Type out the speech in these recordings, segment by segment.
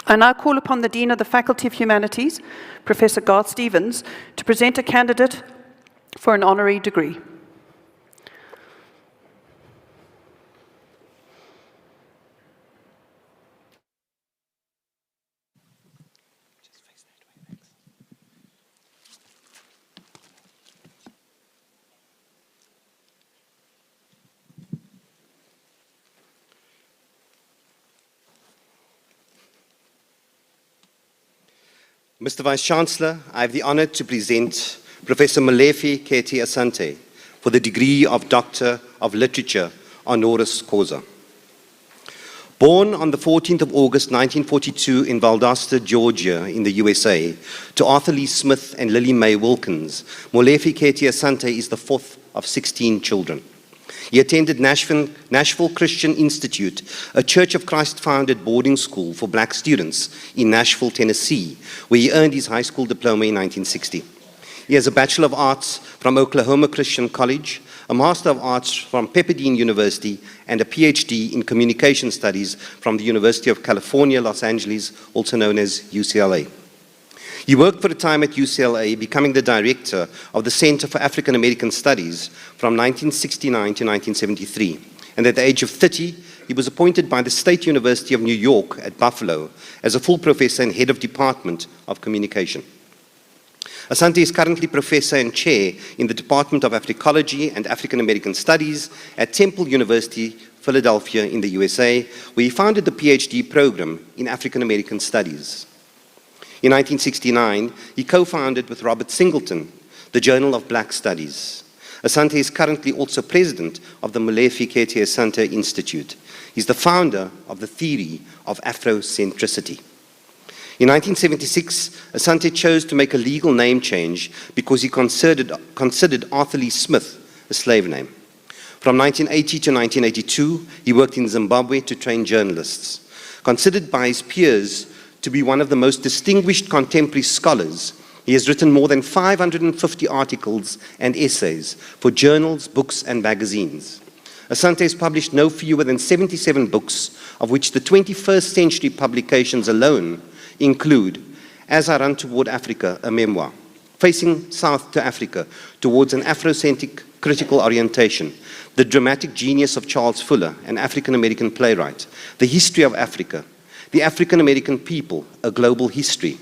I now call upon the Dean of the Faculty of Humanities, Professor Garth Stevens, to present a candidate for an honorary degree. Mr. Vice-Chancellor, I have the honor to present Professor Molefi Kete Asante for the degree of Doctor of Literature honoris causa. Born on the 14th of August 1942 in Valdosta, Georgia in the USA, to Arthur Lee Smith and Lily Mae Wilkins, Molefi Kete Asante is the fourth of 16 children. He attended Nashville Christian Institute, a Church of Christ-founded boarding school for black students in Nashville, Tennessee, where he earned his high school diploma in 1960. He has a Bachelor of Arts from Oklahoma Christian College, a Master of Arts from Pepperdine University, and a PhD in Communication Studies from the University of California, Los Angeles, also known as UCLA. He worked for a time at UCLA, becoming the director of the Center for African American Studies from 1969 to 1973. And at the age of 30, he was appointed by the State University of New York at Buffalo as a full professor and head of Department of Communication. Asante is currently professor and chair in the Department of Africology and African American Studies at Temple University, Philadelphia in the USA, where he founded the PhD program in African American Studies. In 1969, he co-founded with Robert Singleton the Journal of Black Studies. Asante is currently also president of the Molefi Kete Asante Institute. He's the founder of the theory of Afrocentricity. In 1976, Asante chose to make a legal name change because he considered Arthur Lee Smith a slave name. From 1980 to 1982, he worked in Zimbabwe to train journalists. Considered by his peers to be one of the most distinguished contemporary scholars, he has written more than 550 articles and essays for journals, books, and magazines. Asante has published no fewer than 77 books, of which the 21st century publications alone include As I Run Toward Africa, a memoir, Facing South to Africa, Towards an Afrocentric Critical Orientation, The Dramatic Genius of Charles Fuller, an African-American playwright, The History of Africa, The African American People, A Global History,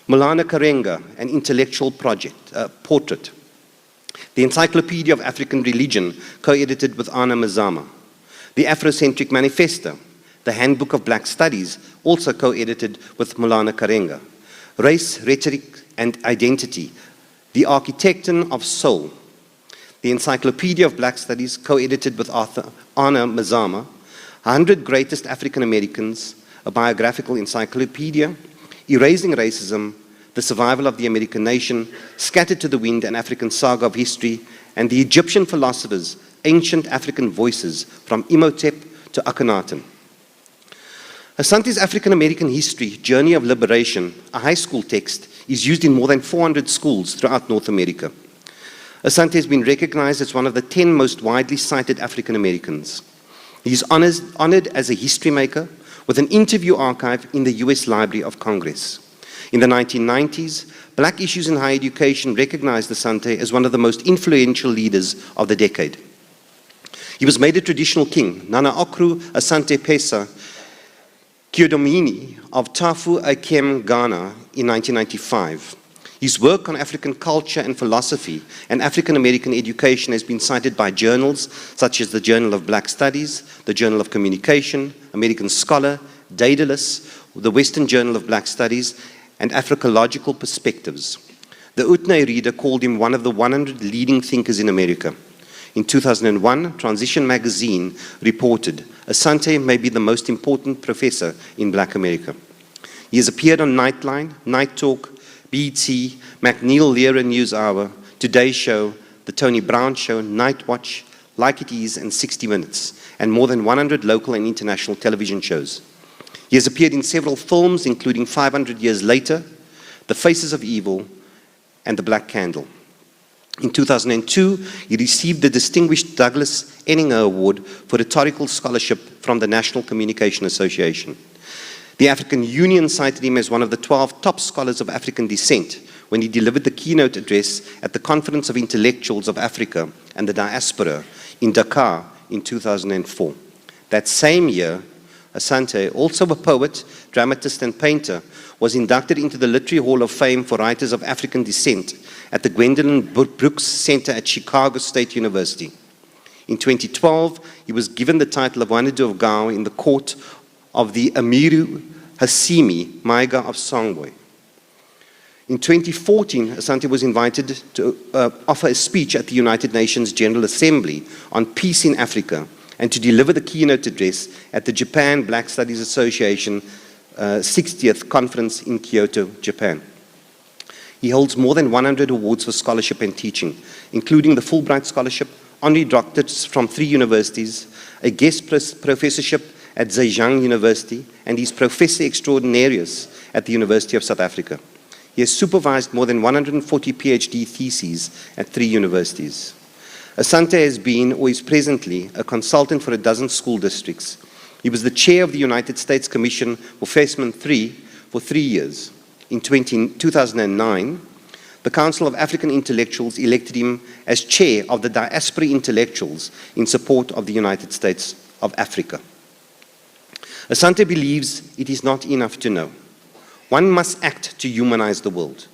Maulana Karenga, an intellectual portrait, The Encyclopedia of African Religion, co-edited with Anna Mazama, The Afrocentric Manifesto, The Handbook of Black Studies, also co-edited with Maulana Karenga, Race, Rhetoric, and Identity, The Architecton of Soul, The Encyclopedia of Black Studies, co-edited with Anna Mazama, 100 Greatest African Americans, a biographical encyclopedia, Erasing Racism, The Survival of the American Nation, Scattered to the Wind, an African Saga of History, and the Egyptian Philosophers, Ancient African Voices, from Imhotep to Akhenaten. Asante's African American History, Journey of Liberation, a high school text, is used in more than 400 schools throughout North America. Asante has been recognized as one of the 10 most widely cited African Americans. He is honored as a history maker, with an interview archive in the US Library of Congress. In the 1990s, Black Issues in Higher Education recognized Asante as one of the most influential leaders of the decade. He was made a traditional king, Nana Okru Asante Pesa Kyodomini of Tafu Akem, Ghana in 1995. His work on African culture and philosophy and African American education has been cited by journals such as the Journal of Black Studies, the Journal of Communication, American Scholar, Daedalus, the Western Journal of Black Studies, and Africological Perspectives. The Utne Reader called him one of the 100 leading thinkers in America. In 2001, Transition magazine reported, Asante may be the most important professor in Black America. He has appeared on Nightline, Night Talk, BET, McNeil Lehrer NewsHour, Today Show, The Tony Brown Show, Night Watch, Like It Is, and 60 Minutes, and more than 100 local and international television shows. He has appeared in several films, including 500 Years Later, The Faces of Evil, and The Black Candle. In 2002, he received the Distinguished Douglas Enninger Award for Rhetorical Scholarship from the National Communication Association. The African Union cited him as one of the 12 top scholars of African descent when he delivered the keynote address at the Conference of Intellectuals of Africa and the Diaspora in Dakar in 2004. That same year, Asante, also a poet, dramatist, and painter, was inducted into the Literary Hall of Fame for writers of African descent at the Gwendolyn Brooks Center at Chicago State University. In 2012, he was given the title of Wanadu of Gao in the court of the Amiru Hassimi, Maiga of Songwe. In 2014, Asante was invited to offer a speech at the United Nations General Assembly on peace in Africa and to deliver the keynote address at the Japan Black Studies Association 60th conference in Kyoto, Japan. He holds more than 100 awards for scholarship and teaching, including the Fulbright Scholarship, honorary doctorates from 3 universities, a guest professorship at Zhejiang University, and he's Professor Extraordinarius at the University of South Africa. He has supervised more than 140 PhD theses at 3 universities. Asante has been, or is presently, a consultant for a dozen school districts. He was the chair of the United States Commission for Fessman III for 3 years. In 2009, the Council of African Intellectuals elected him as chair of the Diaspora Intellectuals in support of the United States of Africa. Asante believes it is not enough to know. One must act to humanize the world.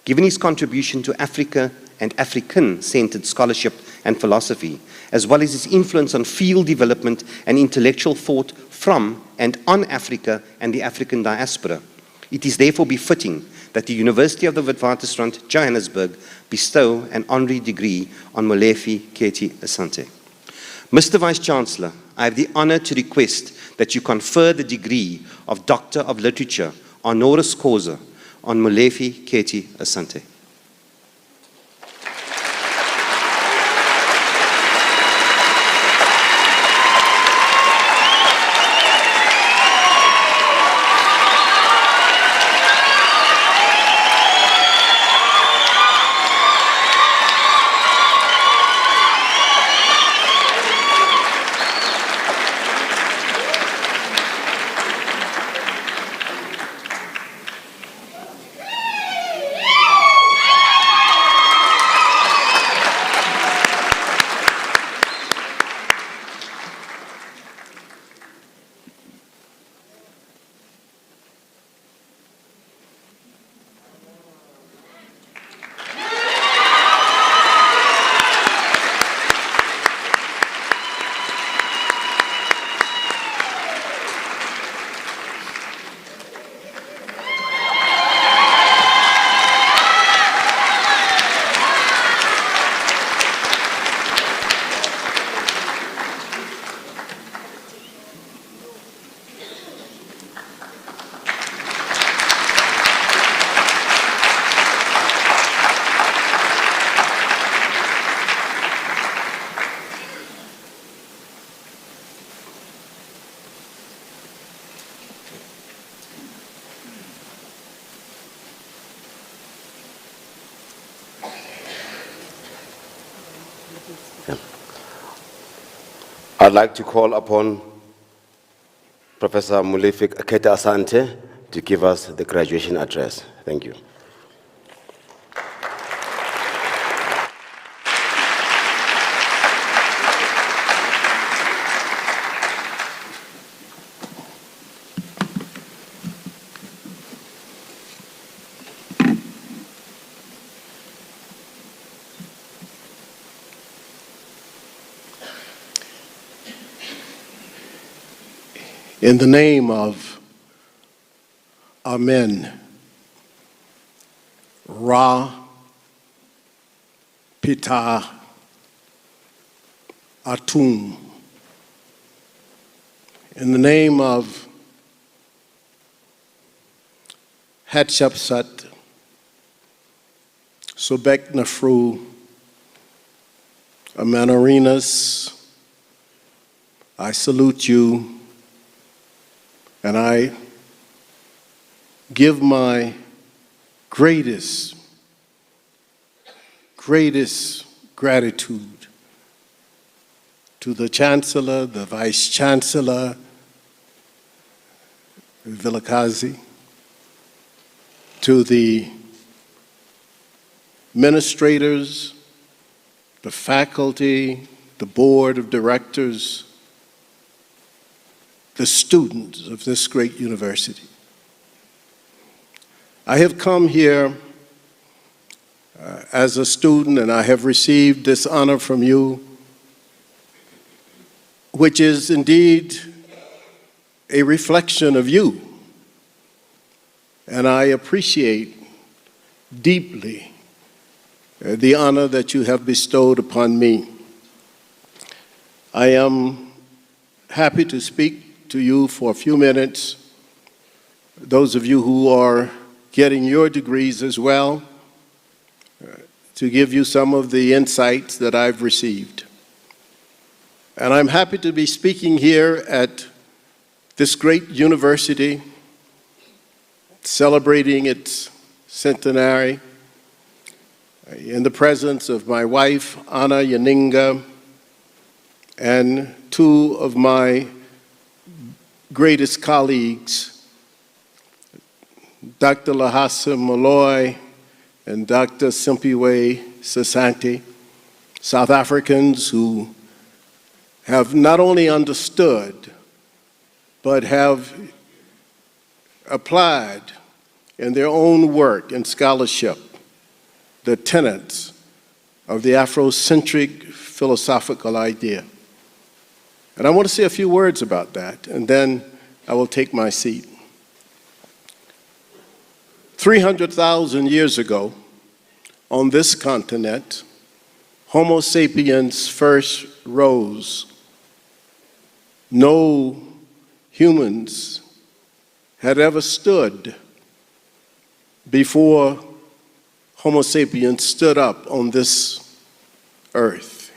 Given his contribution to Africa and African-centered scholarship and philosophy, as well as his influence on field development and intellectual thought from and on Africa and the African diaspora, it is therefore befitting that the University of the Witwatersrand, Johannesburg, bestow an honorary degree on Molefi Kete Asante. Mr. Vice-Chancellor, I have the honor to request that you confer the degree of Doctor of Literature, honoris causa, on Molefi Kete Asante. I'd like to call upon Professor Molefi Kete Asante to give us the graduation address. Thank you. In the name of Amen, Ra, Pita, Atum, in the name of Hatshepsut, Sobek Nafru, Amanarinas, I salute you. And I give my greatest gratitude to the Chancellor, the Vice-Chancellor, Vilakazi, to the administrators, the faculty, the board of directors, the students of this great university. I have come here as a student, and I have received this honor from you, which is indeed a reflection of you. And I appreciate deeply the honor that you have bestowed upon me. I am happy to speak to you for a few minutes. Those of you who are getting your degrees as well, to give you some of the insights that I've received. And I'm happy to be speaking here at this great university, celebrating its centenary, in the presence of my wife, Anna Yaninga, and two of my greatest colleagues, Dr. Lahasa Molloy and Dr. Simpiwe Asante, South Africans who have not only understood, but have applied in their own work and scholarship the tenets of the Afrocentric philosophical idea. And I want to say a few words about that, and then I will take my seat. 300,000 years ago, on this continent, Homo sapiens first rose. No humans had ever stood before Homo sapiens stood up on this earth,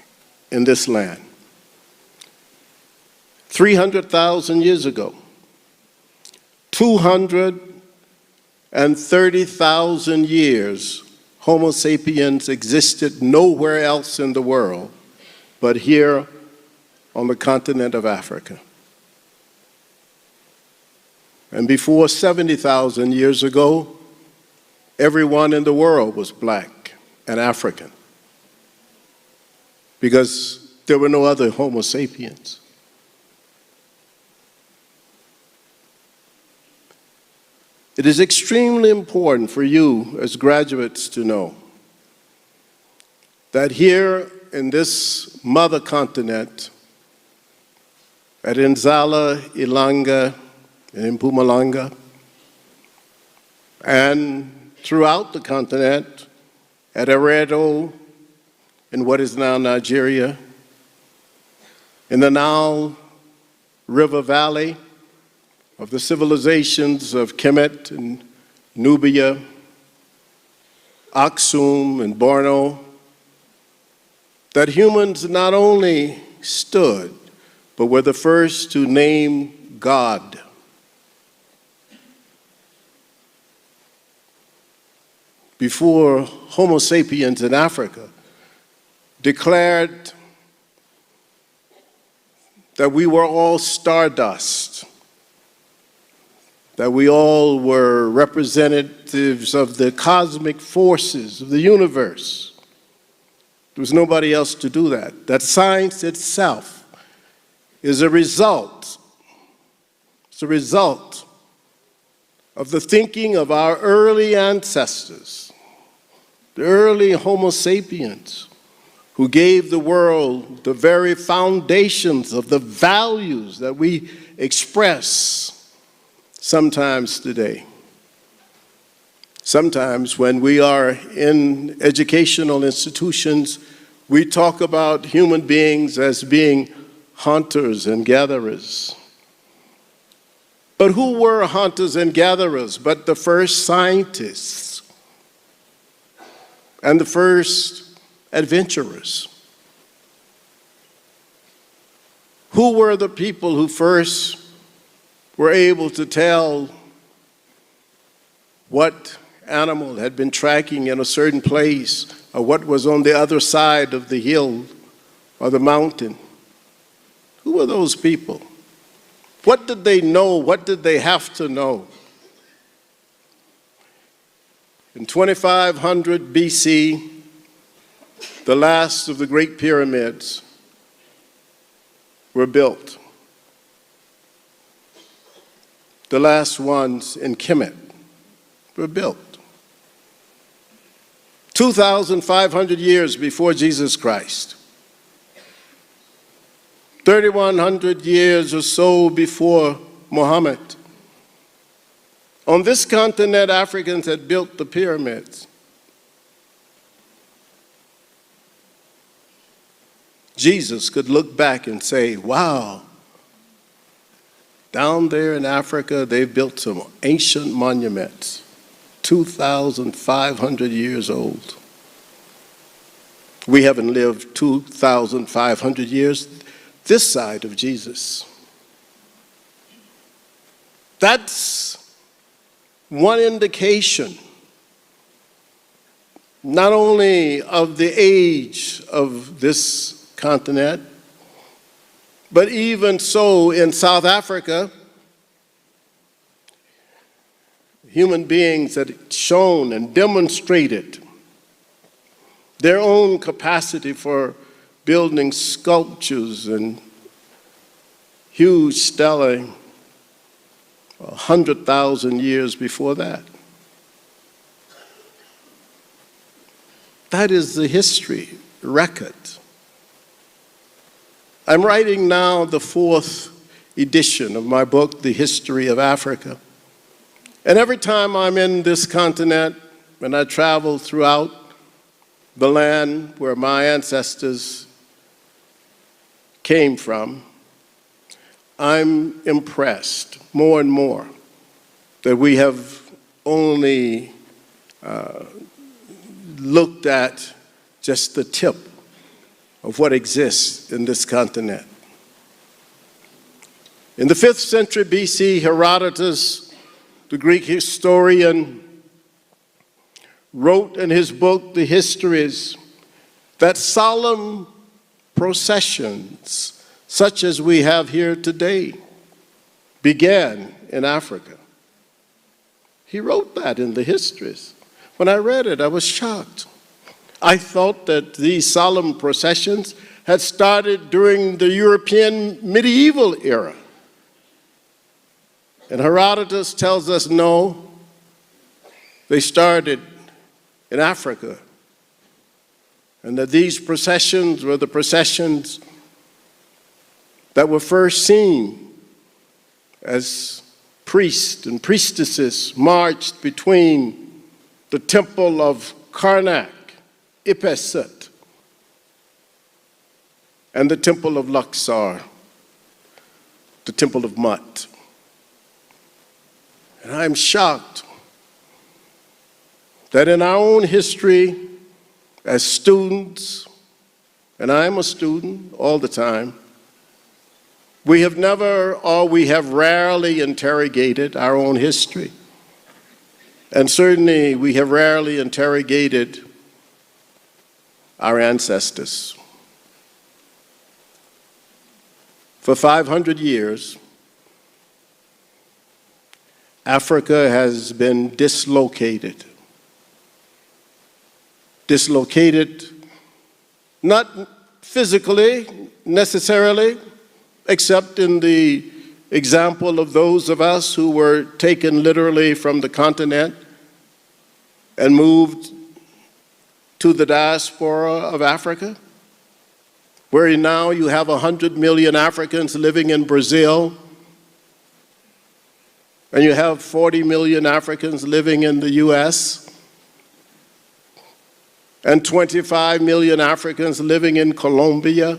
in this land. 300,000 years ago, 230,000 years, Homo sapiens existed nowhere else in the world but here on the continent of Africa. And before 70,000 years ago, everyone in the world was black and African because there were no other Homo sapiens. It is extremely important for you as graduates to know that here in this mother continent, at Nzala, Ilanga, and Mpumalanga, and throughout the continent, at Eredo, in what is now Nigeria, in the Nile River Valley, of the civilizations of Kemet and Nubia, Aksum and Borno, that humans not only stood, but were the first to name God. Before Homo sapiens in Africa declared that we were all stardust, that we all were representatives of the cosmic forces of the universe. There was nobody else to do that. That science itself is a result. It's a result of the thinking of our early ancestors, the early Homo sapiens, who gave the world the very foundations of the values that we express sometimes today. Sometimes when we are in educational institutions, we talk about human beings as being hunters and gatherers. But who were hunters and gatherers but the first scientists and the first adventurers? Who were the people who first were able to tell what animal had been tracking in a certain place or what was on the other side of the hill or the mountain? Who were those people? What did they know? What did they have to know? In 2500 BC, the last of the great pyramids were built. The last ones in Kemet were built. 2,500 years before Jesus Christ. 3,100 years or so before Muhammad. On this continent, Africans had built the pyramids. Jesus could look back and say, wow, down there in Africa, they've built some ancient monuments, 2,500 years old. We haven't lived 2,500 years this side of Jesus. That's one indication, not only of the age of this continent, but even so in South Africa, human beings had shown and demonstrated their own capacity for building sculptures and huge stelae 100,000 years before that. That is the history record. I'm writing now the 4th edition of my book, The History of Africa. And every time I'm in this continent, and I travel throughout the land where my ancestors came from, I'm impressed more and more that we have only looked at just the tip of what exists in this continent. In the 5th century BC, Herodotus, the Greek historian, wrote in his book, The Histories, that solemn processions, such as we have here today, began in Africa. He wrote that in the Histories. When I read it, I was shocked. I thought that these solemn processions had started during the European medieval era. And Herodotus tells us no, they started in Africa. And that these processions were the processions that were first seen as priests and priestesses marched between the temple of Karnak, Ipesut, and the temple of Luxor, the temple of Mut. And I'm shocked that in our own history, as students, and I'm a student all the time, we have never, or we have rarely interrogated our own history. And certainly we have rarely interrogated our ancestors. For 500 years, Africa has been dislocated. Dislocated, not physically necessarily, except in the example of those of us who were taken literally from the continent and moved to the diaspora of Africa, where now you have 100 million Africans living in Brazil, and you have 40 million Africans living in the US, and 25 million Africans living in Colombia,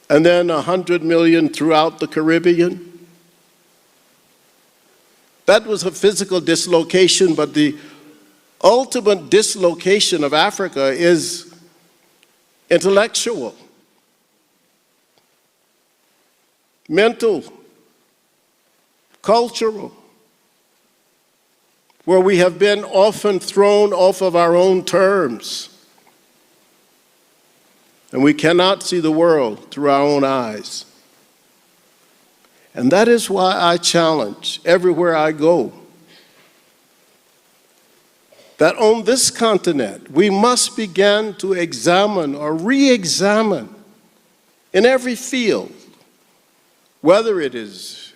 and then 100 million throughout the Caribbean. That was a physical dislocation, but the ultimate dislocation of Africa is intellectual, mental, cultural, where we have been often thrown off of our own terms. And we cannot see the world through our own eyes. And that is why I challenge everywhere I go that on this continent we must begin to examine or re-examine in every field, whether it is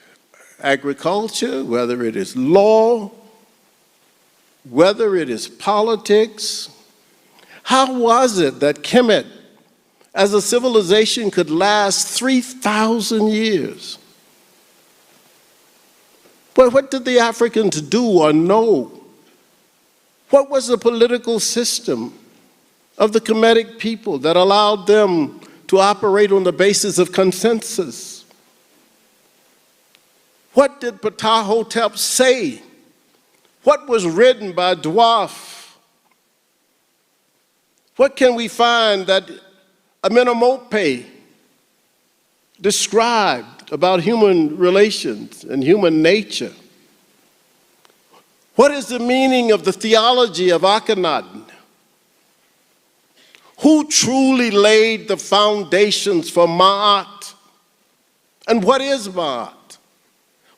agriculture, whether it is law, whether it is politics. How was it that Kemet, as a civilization, could last 3,000 years? But what did the Africans do or know? What was the political system of the Kemetic people that allowed them to operate on the basis of consensus? What did Ptahhotep say? What was written by Dwarf? What can we find that Amenemope described about human relations and human nature? What is the meaning of the theology of Akhenaten? Who truly laid the foundations for Ma'at? And what is Ma'at?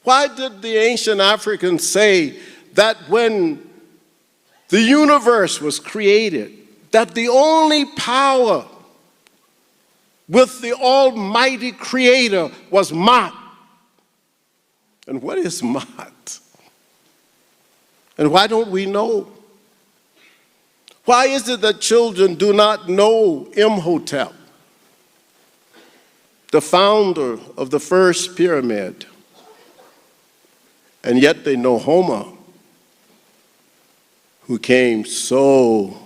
Why did the ancient Africans say that when the universe was created, that the only power with the Almighty Creator was Ma'at? And what is Ma'at? And why don't we know? Why is it that children do not know Imhotep, the founder of the first pyramid, and yet they know Homer, who came so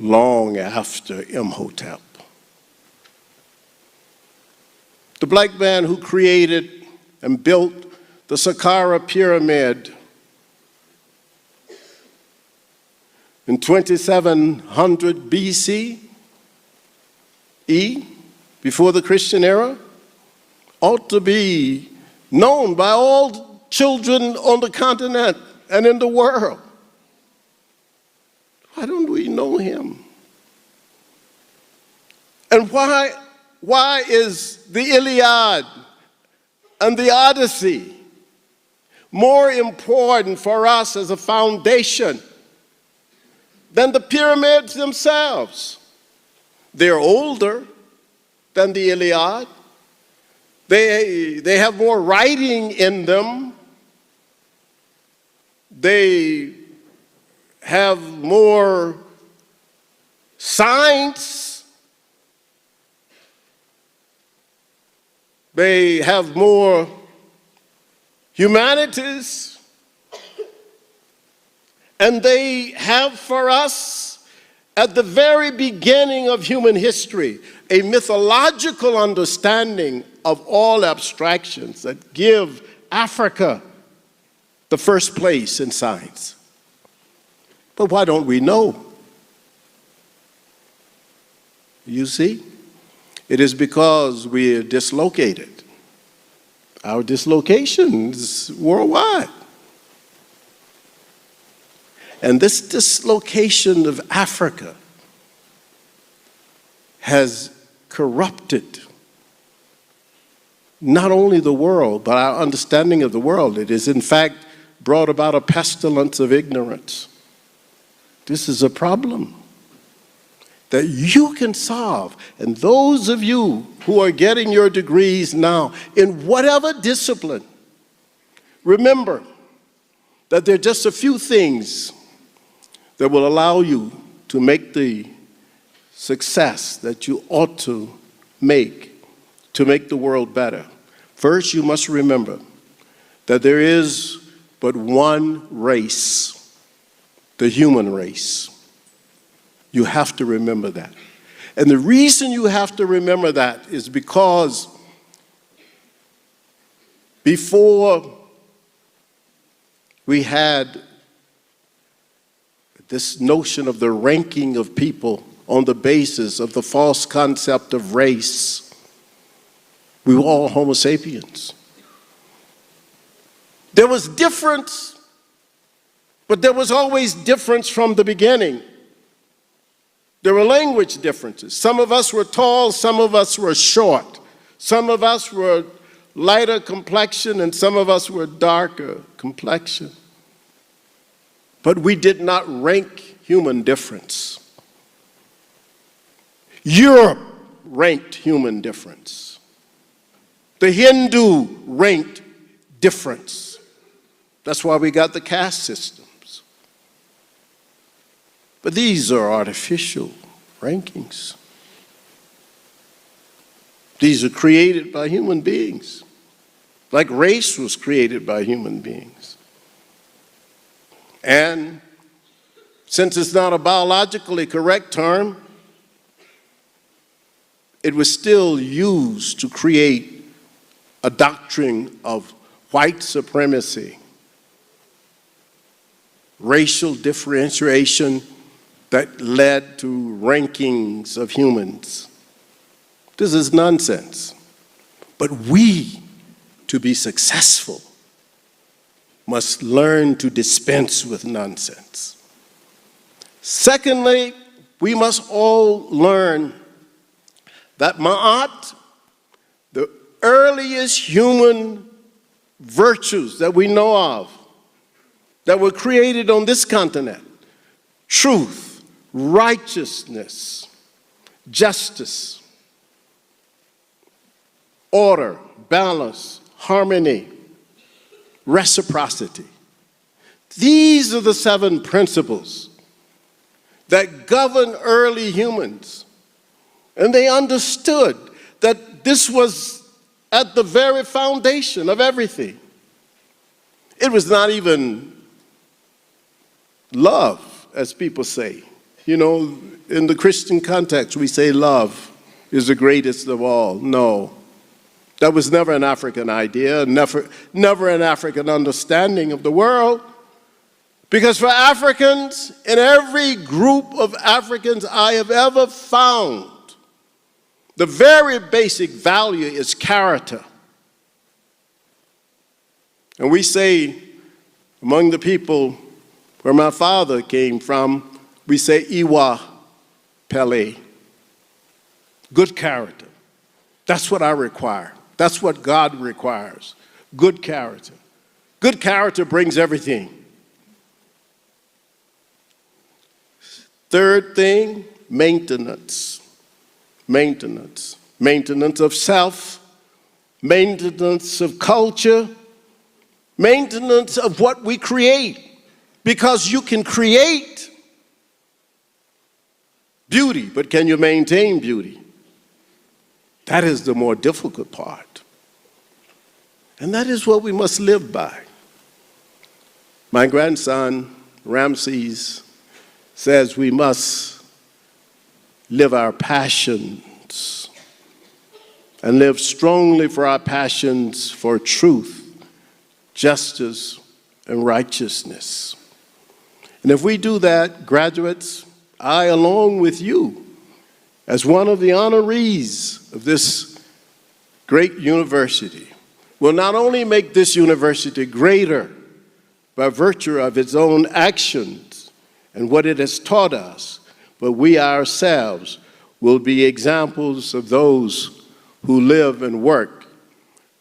long after Imhotep? The black man who created and built the Saqqara pyramid in 2700 BC, before the Christian era, ought to be known by all children on the continent and in the world. Why don't we know him? And why is the Iliad and the Odyssey more important for us as a foundation than the pyramids themselves? They're older than the Iliad. They have more writing in them. They have more science. They have more humanities. And they have for us, at the very beginning of human history, a mythological understanding of all abstractions that give Africa the first place in science. But why don't we know? You see, it is because we're dislocated. Our dislocation is worldwide. And this dislocation of Africa has corrupted not only the world, but our understanding of the world. It has, in fact, brought about a pestilence of ignorance. This is a problem that you can solve. And those of you who are getting your degrees now, in whatever discipline, remember that there are just a few things that will allow you to make the success that you ought to make the world better. First, you must remember that there is but one race, the human race. You have to remember that. And the reason you have to remember that is because before we had this notion of the ranking of people on the basis of the false concept of race, we were all Homo sapiens. There was difference, but there was always difference from the beginning. There were language differences. Some of us were tall, some of us were short. Some of us were lighter complexion and some of us were darker complexion. But we did not rank human difference. Europe ranked human difference. The Hindu ranked difference. That's why we got the caste systems. But these are artificial rankings. These are created by human beings, like race was created by human beings. And since it's not a biologically correct term, it was still used to create a doctrine of white supremacy, racial differentiation that led to rankings of humans. This is nonsense. But we, to be successful, must learn to dispense with nonsense. Secondly, we must all learn that Ma'at, the earliest human virtues that we know of, that were created on this continent, truth, righteousness, justice, order, balance, harmony, reciprocity. These are the 7 principles that govern early humans. And they understood that this was at the very foundation of everything. It was not even love, as people say. You know, in the Christian context, we say love is the greatest of all. No. That was never an African idea, never an African understanding of the world. Because for Africans, in every group of Africans I have ever found, the very basic value is character. And we say, among the people where my father came from, we say Iwa Pele, good character. That's what I require. That's what God requires, good character. Good character brings everything. Third thing, maintenance. Maintenance. Maintenance of self, maintenance of culture, maintenance of what we create. Because you can create beauty, but can you maintain beauty? That is the more difficult part. And that is what we must live by. My grandson, Ramses, says we must live our passions and live strongly for our passions for truth, justice, and righteousness. And if we do that, graduates, I, along with you, as one of the honorees of this great university, will not only make this university greater by virtue of its own actions and what it has taught us, but we ourselves will be examples of those who live and work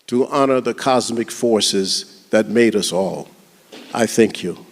to honor the cosmic forces that made us all. I thank you.